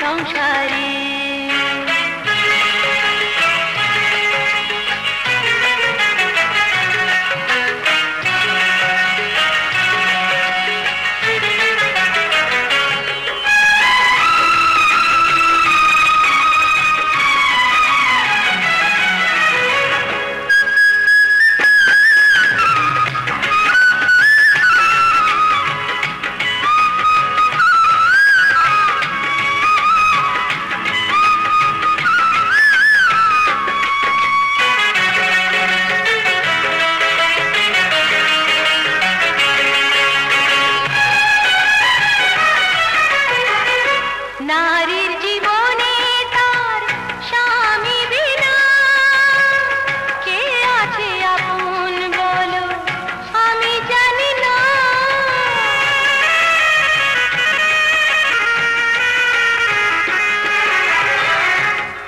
সংসারে। নারীর জীবনে তার স্বামী বিনা কে আছে আপন বলো, আমি জানি না।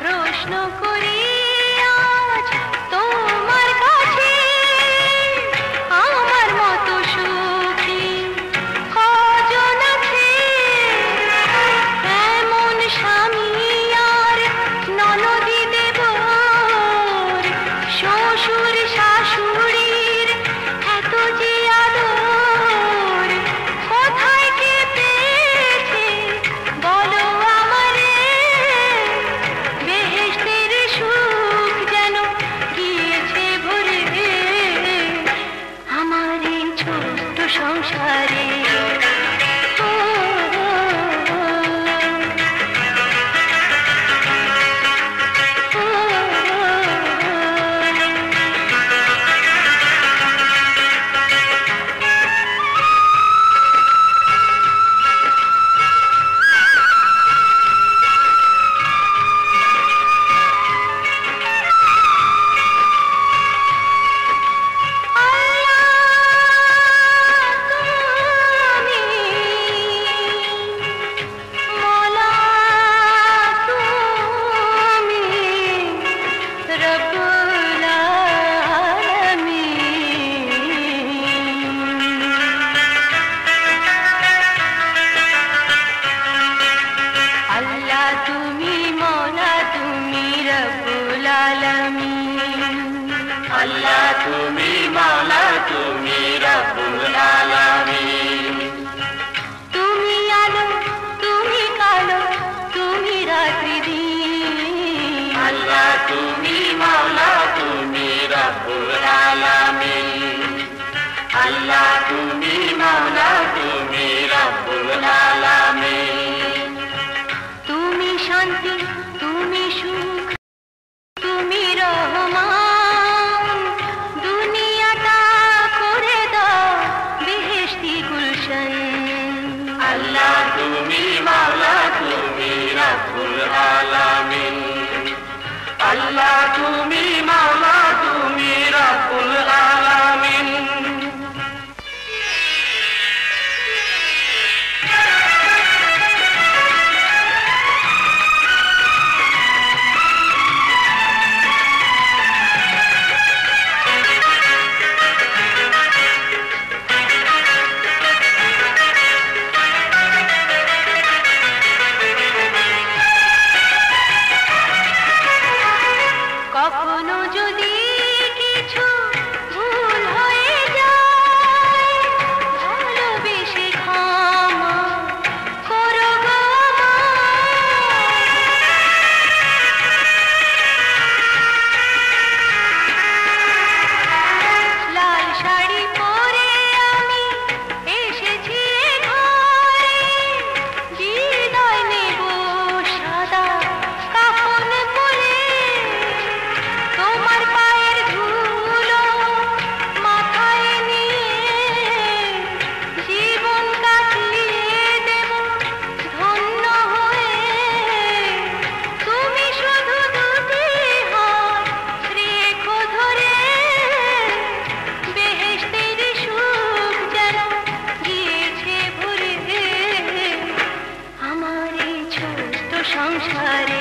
প্রশ্ন করি আজ তোমার কাছে, আমার মতো সুখী কজন আছে? স্বামী আর ননদি দেবর, শ্বশুর শাশুড়ির এত যে আদর, কোথায় কে পেয়েছে বলো আমারে? বেহেশতের সুখ যেন গিয়েছে ভরে আমার এই ছোট্ট সংসারে। আল্লাহ তুমি মাওলা তুমি রব্বুল আলামিন। তুমি আলো তুমি কালো তুমি রাত্রি দিন। আল্লাহ তুমি মাওলা তুমি রব্বুল আলামিন। আল্লাহ তুমি মাওলা তুমি রব্বুল আলামিন। তুমি শান্তি তুমি সুখ তুমি রহমান, আল্লাহ তুমি মাওলা তুমি রব্বুল আলামিন। আল্লাহ তুমি মাওলা তুমি রব্বুল আলামিন। কখনো যদি কিছু ভুল হয়ে যায়, ভালোবেসে ক্ষমা করো গো আমার। লাল শাড়ি পরে আমি এসেছি ঘরে, বিদায় নেব সাদা কাফন পরে। তোমার পায়ের ধুলো মাথায় নিয়ে জীবন কাটিয়ে দেব ধন্য হয়ে। তুমি শুধু দুটি হাত রেখো ধরে, বেহেশতের সুখ যেন গিয়েছে ভরে আমার এই ছোট্ট সংসারে।